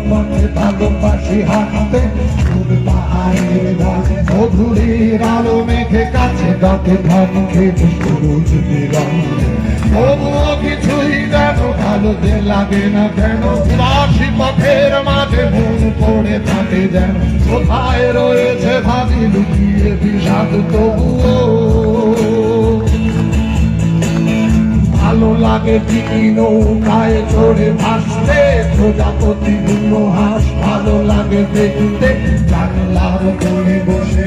পথে ভালোবাসি হাঁটতে, পাহাড়ের ধারে মধুরীর আলো মেঘে কাছে ডাকে ভাঙে সবুজ দিগন্তে। তবুও কিছুই যেন ভালো যে লাগে না কেন, উদাসী পথের মাঝে মন পড়ে থাকে যেন, কোথায় রয়েছে ভাবি লুকিয়ে বিষাদ তবুও। ভালো লাগে চিনি নৌকায় চড়ে ভাসতে, প্রজাপতি গুলো হাঁস ভালো লাগে দেখতে, জানলার কোণে বসে